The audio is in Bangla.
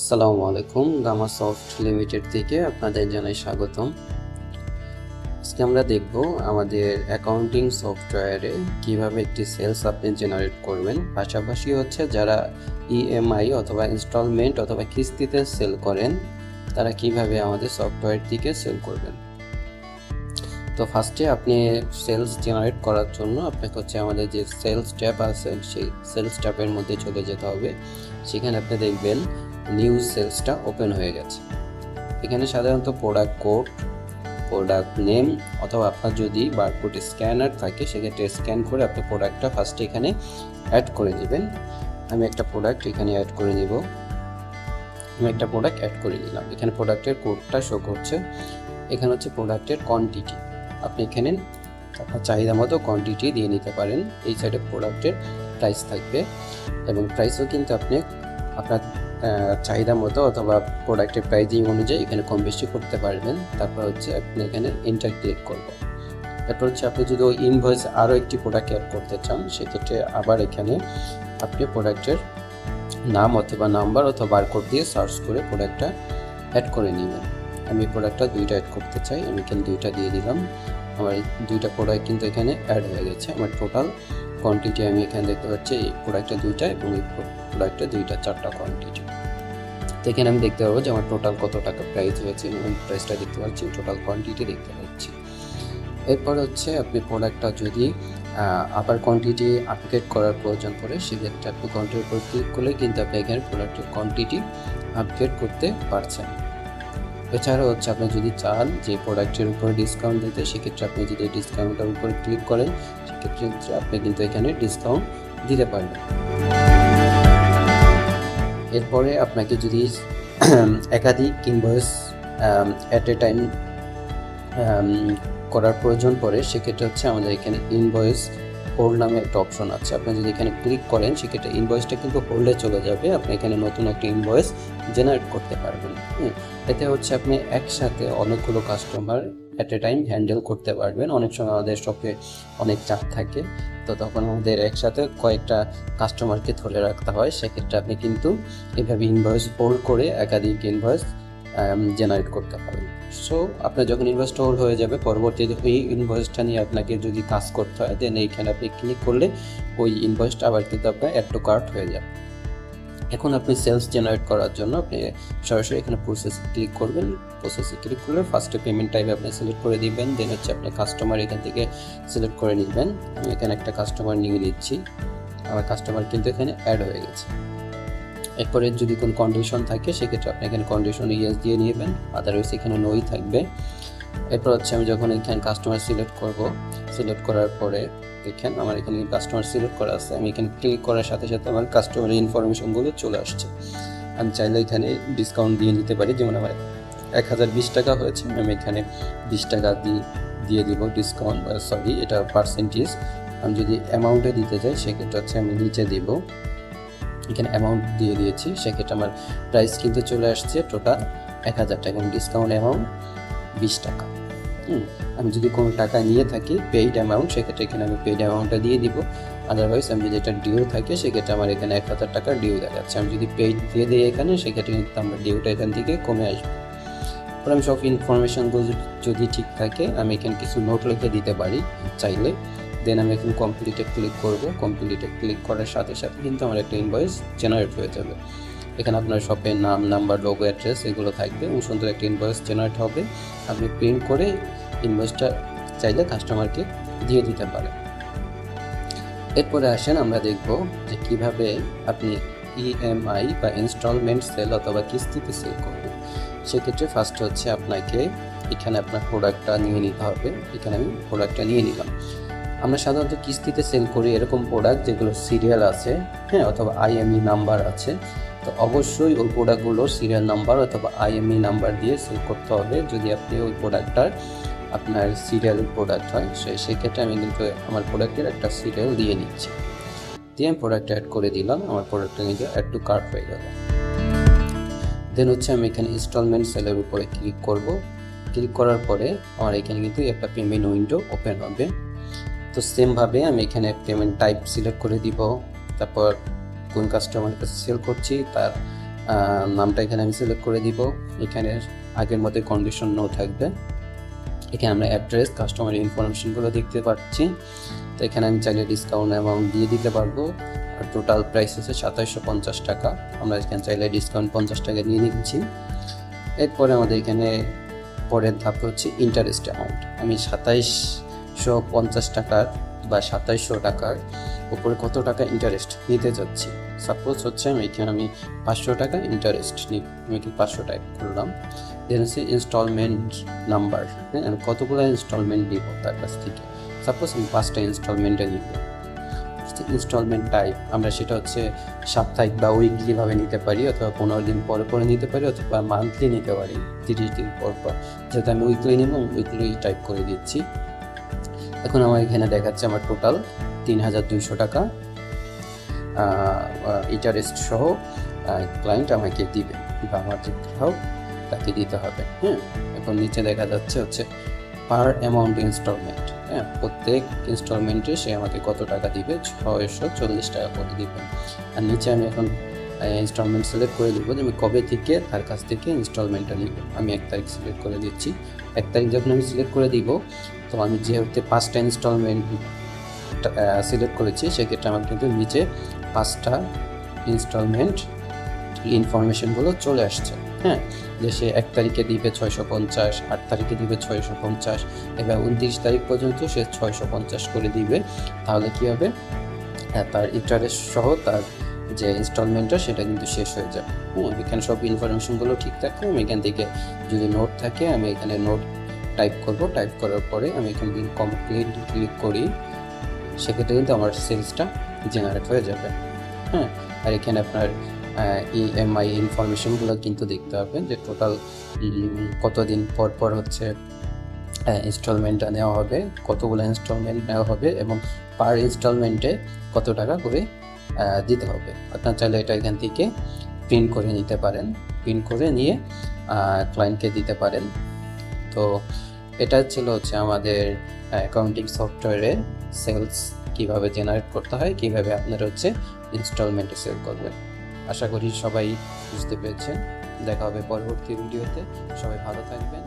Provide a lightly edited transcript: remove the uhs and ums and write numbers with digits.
আসসালামু আলাইকুম, গামা সফট লিমিটেড থেকে আপনাদের জানাই স্বাগতম। আজকে আমরা দেখব আমাদের অ্যাকাউন্টিং সফটওয়্যারে কিভাবে একটি সেলস আপনি জেনারেট করবেন। পাশাপাশি হচ্ছে যারা ইএমআই অথবা ইনস্টলমেন্ট অথবা কিস্তিতে সেল করেন তারা কিভাবে আমাদের সফটওয়্যার থেকে সেল করবেন। তো ফার্স্টে আপনি সেলস জেনারেট করার জন্য আপনাকে হচ্ছে আমাদের যে সেলস ট্যাব আছে সেই সেলস ট্যাবের মধ্যে চলে যেতে হবে। সেখানে আপনি দেখবেন নিউ সেলসটা ওপেন হয়ে গেছে। এখানে সাধারণত প্রোডাক্ট কোড, প্রোডাক্ট নেম অথবা আপনার যদি বারকোড স্ক্যানার থাকে সেক্ষেত্রে স্ক্যান করে আপনি প্রোডাক্টটা ফার্স্টে এখানে অ্যাড করে নেবেন। আমি একটা প্রোডাক্ট এখানে অ্যাড করে নিব। আমি একটা প্রোডাক্ট অ্যাড করে নিলাম। এখানে প্রোডাক্টের কোডটা শো করছে। এখানে হচ্ছে প্রোডাক্টের কোয়ান্টিটি, আপনি এখানে আপনার চাহিদা মতো কোয়ান্টিটি দিয়ে নিতে পারেন। এই সাইডে প্রোডাক্টের প্রাইস থাকবে এবং প্রাইসও কিন্তু আপনি আপনার চাহিদা মতো অথবা প্রোডাক্টের প্রাইজিং অনুযায়ী এখানে কম বেশি করতে পারবেন। তারপর হচ্ছে আপনি এখানে এন্টার ক্লিক করবেন। তারপর হচ্ছে আপনি যদি ওই ইনভয়েস আরও একটি প্রোডাক্ট অ্যাড করতে চান সেক্ষেত্রে আবার এখানে আপনি প্রোডাক্টের নাম অথবা নাম্বার অথবা বারকোড দিয়ে সার্চ করে প্রোডাক্টটা অ্যাড করে নেবেন। আমি প্রোডাক্টটা দুইটা অ্যাড করতে চাই, আমি এখানে দুইটা দিয়ে দিলাম। আমার দুইটা প্রোডাক্ট কিন্তু এখানে অ্যাড হয়ে গেছে। আমার টোটাল কোয়ান্টিটি আমি এখানে দেখতে পাচ্ছি এই প্রোডাক্টটা দুইটা এবং এই প্রোডাক্টটা দুইটা, চারটা কোয়ান্টিটি। তো এখানে আমি দেখতে পাবো যে আমার টোটাল কত টাকা প্রাইস হয়েছে এবং প্রাইসটা দেখতে পাচ্ছি, টোটাল কোয়ান্টিটি দেখতে পাচ্ছি। এরপর হচ্ছে আপনি প্রোডাক্টটা যদি আবার কোয়ান্টিটি আপডেট করার প্রয়োজন পড়ে সেক্ষেত্রে আপনি কোয়ান্টিটির উপর ক্লিক করলে কিন্তু আপনি এখানে প্রোডাক্টের কোয়ান্টিটি আপডেট করতে পারছেন। এছাড়াও হচ্ছে আপনি যদি চান যে প্রোডাক্টের উপরে ডিসকাউন্ট দিতে সেক্ষেত্রে আপনি যদি ডিসকাউন্টের উপরে ক্লিক করেন সেক্ষেত্রে আপনি কিন্তু এখানে ডিসকাউন্ট দিতে পারবেন। এরপরে আপনাকে যদি একাধিক ইনভয়েস অ্যাট এ টাইম করার প্রয়োজন পড়ে সেক্ষেত্রে হচ্ছে আমাদের এখানে ইনভয়েস হোল্ড নামে একটা অপশন আছে। আপনি যদি এখানে ক্লিক করেন সেক্ষেত্রে ইনভয়েসটা কিন্তু হোল্ডে চলে যাবে। আপনি এখানে নতুন একটা ইনভয়েস জেনারেট করতে পারবেন। এতে হচ্ছে আপনি একসাথে অনেকগুলো customer at a time handle করতে পারবেন। অনেক সময় আমাদের শপে অনেক চাপ থাকে, তো তখন আমাদের একসাথে কয়েকটা কাস্টমারকে ধরে রাখতে হয়। সেক্ষেত্রে আপনি কিন্তু এভাবে ইনভয়েস হোল্ড করে একাধিক ইনভয়েস জেনারেট করতে পারেন। সো আপনার যখন ইনভয়েসটা হোল্ড হয়ে যাবে পরবর্তীতে ওই ইনভয়েসটা নিয়ে আপনাকে যদি কাজ করতে হয় দেন এইখানে আপনি ক্লিক করলে ওই ইনভয়েসটা আবার কিন্তু আপনার অ্যাড টু কার্ট হয়ে যাবে। এখন আপনি সেলস জেনারেট করার জন্য আপনি সরাসরি এখানে প্রসেসে ক্লিক করবেন। প্রসেসে ক্লিক করলে ফার্স্টে পেমেন্ট টাইপ আপনি সিলেক্ট করে দিবেন, দেন হচ্ছে আপনি কাস্টমার এখান থেকে সিলেক্ট করে নেবেন। আমি এখানে একটা কাস্টমার নিয়ে নিচ্ছি। আমার কাস্টমার কিন্তু এখানে অ্যাড হয়ে গেছে। এরপরে যদি কোনো কন্ডিশন থাকে সেক্ষেত্রে আপনি এখানে কন্ডিশন ইয়েস দিয়ে নেবেন, আদারওয়াইজ এখানে নোই থাকবে। এরপর হচ্ছে আমি যখন এখানে কাস্টমার সিলেক্ট করব, সিলেক্ট করার পরে দেখেন আমার এখানে কাস্টমার সিলেক্ট করা আছে। আমি এখানে ক্লিক করার সাথে সাথে আমার কাস্টমারের ইনফরমেশনগুলো চলে আসছে। আমি চাইলে এখানে ডিসকাউন্ট দিয়ে নিতে পারি, যেমন আমার 1020 টাকা হয়েছে, আমি এখানে 20 টাকা দিয়ে দিব ডিসকাউন্ট, সরি এটা পার্সেন্টেজ। আমি যদি অ্যামাউন্টে দিতে চাই সেক্ষেত্রে হচ্ছে আমি নিচে দিব, এখানে অ্যামাউন্ট দিয়ে দিয়েছি। সেক্ষেত্রে আমার প্রাইস কিন্তু চলে আসছে টোটাল 1000 টাকা এবং ডিসকাউন্ট অ্যামাউন্ট 20 টাকা। আমি যদি কোনো টাকা নিয়ে থাকি পেইড অ্যামাউন্ট সেক্ষেত্রে এখানে আমি পেইড অ্যামাউন্টটা দিয়ে দিব। আদারওয়াইজ আমি যদি এটা ডিউ থাকে সেক্ষেত্রে আমার এখানে 1000 টাকা ডিউ দেখাচ্ছে। আমি যদি পেইড দিয়ে দিই এখানে সেক্ষেত্রে কিন্তু আমার ডিউটা এখান থেকে কমে আসবে। তারপর আমি সব ইনফরমেশনগুলো যদি ঠিক থাকে আমি এখানে কিছু নোট লিখে দিতে পারি চাইলে। দেন আমি এখন কমপ্লিটে ক্লিক করব। কমপ্লিটে ক্লিক করার সাথে সাথে কিন্তু আমার একটা ইনভয়েস জেনারেট হয়ে যাবে। এখানে আপনার শপের নাম, নাম্বার, লোগো, অ্যাড্রেস এগুলো থাকবে এবং সুন্দর একটা ইনভয়েস জেনারেট হবে। আপনি প্রিন্ট করে ইনভয়েসটা চাইলে কাস্টমারকে দিয়ে দিতে পারেন। এরপরে আসেন আমরা দেখব যে কিভাবে আপনি ইএমআই বা ইনস্টলমেন্ট সেল অথবা কিস্তিতে সেল করবেন। সেক্ষেত্রে ফার্স্ট হচ্ছে আপনাকে এখানে আপনার প্রোডাক্টটা নিয়ে নিতে হবে। এখানে আমি প্রোডাক্টটা নিয়ে নিলাম। আমরা সাধারণত কিস্তিতে সেল করি এরকম প্রোডাক্ট যেগুলো সিরিয়াল আছে, অথবা আইএমই নাম্বার আছে। তো অবশ্যই ওই প্রোডাক্টগুলোর সিরিয়াল নাম্বার অথবা আইএমই নাম্বার দিয়ে সেল করতে হবে। যদি আপনি ওই প্রোডাক্টটার আপনার সিরিয়াল প্রোডাক্ট হয় সেক্ষেত্রে আমি কিন্তু আমার প্রোডাক্টের একটা সিরিয়াল দিয়ে নিচ্ছি, দিয়ে আমি প্রোডাক্টটা অ্যাড করে দিলাম। আমার প্রোডাক্টটা কিন্তু অ্যাড টু কার্ট হয়ে গেল। দেন হচ্ছে আমি এখানে ইনস্টলমেন্ট সেলের উপরে ক্লিক করব। ক্লিক করার পরে আমার এখানে কিন্তু একটা পেমেন্ট উইন্ডো ওপেন হবে। তো সেমভাবে আমি এখানে পেমেন্ট টাইপ সিলেক্ট করে দিব। তারপর কোন কাস্টমারকে সেল করছি তার নামটা এখানে আমি সিলেক্ট করে দিব। এখানে আগের মধ্যে কন্ডিশন নো থাকবে। এখানে আমরা অ্যাড্রেস, কাস্টমার ইনফরমেশনগুলো দেখতে পাচ্ছি। তো এখানে আমি চাইলে ডিসকাউন্ট অ্যামাউন্ট দিয়ে দিতে পারবো। আর টোটাল প্রাইস হচ্ছে 2750 টাকা। আমরা এখানে চাইলে ডিসকাউন্ট 50 টাকা দিয়ে নিচ্ছি। এরপরে আমাদের এখানে পরের ধাপ হচ্ছে ইন্টারেস্ট অ্যামাউন্ট। আমি 2750 টাকার বা 2700 টাকার উপরে কত টাকা ইন্টারেস্ট নিতে চাচ্ছি। সাপোজ হচ্ছে আমি 500 টাকা ইন্টারেস্ট নিই। আমি কি 500 টাইপ করলাম। দেন হচ্ছে ইনস্টলমেন্ট নাম্বার, আমি কতগুলো ইনস্টলমেন্ট নিব তার কাছ থেকে। সাপোজ আমি 5টা ইনস্টলমেন্টে নিব। ইনস্টলমেন্ট টাইপ আমরা সেটা হচ্ছে সাপ্তাহিক বা উইকলিভাবে নিতে পারি, অথবা 15 দিন পরে পরে নিতে পারি, অথবা মান্থলি নিতে পারি 30 দিন পর পর। যেহেতু আমি উইকলি নেব, উইকলি টাইপ করে দিচ্ছি। এখন আমার এখানে দেখাচ্ছে আমার টোটাল 3200 টাকা ইন্টারেস্ট সহ ক্লায়েন্ট আমাকে দিবে, বা আমার যে গ্রাহক তাকে দিতে হবে। এখন নিচে দেখা যাচ্ছে হচ্ছে পার অ্যামাউন্ট ইনস্টলমেন্ট। প্রত্যেক ইনস্টলমেন্টে সে আমাকে কত টাকা দিবে, 640 টাকা করে দিবে। আর নিচে আমি এখন ইনস্টলমেন্ট সিলেক্ট করে দেবো যে আমি কবে থেকে তার কাছ থেকে ইনস্টলমেন্টটা নিব। আমি 1 তারিখ সিলেক্ট করে দিচ্ছি। 1 তারিখ যখন আমি সিলেক্ট করে দিব, তো আমি যেহেতু 5টা ইনস্টলমেন্ট সিলেক্ট করেছি, সেক্ষেত্রে আমার কিন্তু নিচে 5টা ইনস্টলমেন্ট ইনফরমেশনগুলো চলে আসছে। যে সে 1 তারিখে দিবে 650, 8 তারিখে দিবে 650, এবার 29 তারিখ পর্যন্ত সে 650 করে দিবে। তাহলে কী হবে, তার ইন্টারেস্ট সহ তার যে ইনস্টলমেন্টটা সেটা কিন্তু শেষ হয়ে যাবে। এখানে সব ইনফরমেশনগুলো ঠিক থাকবে। আমি এখান থেকে যদি নোট থাকে, আমি এখানে নোট টাইপ করব। টাইপ করার পরে আমি এখান থেকে কমপ্লিট ক্লিক করি, সেক্ষেত্রে কিন্তু আমার সেলসটা জেনারেট হয়ে যাবে। আর এখানে আপনার ইএমআই ইনফরমেশনগুলো কিন্তু দেখতে হবে, যে টোটাল কতদিন পর পর হচ্ছে ইনস্টলমেন্টটা নেওয়া হবে, কতগুলো ইনস্টলমেন্ট নেওয়া হবে, এবং পার ইনস্টলমেন্টে কত টাকা করে দিতে হবে। আপনার চাইলে এটা এখান থেকে প্রিন্ট করে নিতে পারেন, প্রিন্ট করে নিয়ে ক্লায়েন্টকে দিতে পারেন। তো এটা ছিল হচ্ছে আমাদের অ্যাকাউন্টিং সফটওয়্যারে সেলস কীভাবে জেনারেট করতে হয়, কীভাবে আপনারা হচ্ছে ইনস্টলমেন্টে সেল করবেন। আশা করি সবাই বুঝতে পেরেছেন। দেখা হবে পরবর্তী ভিডিওতে। সবাই ভালো থাকবেন।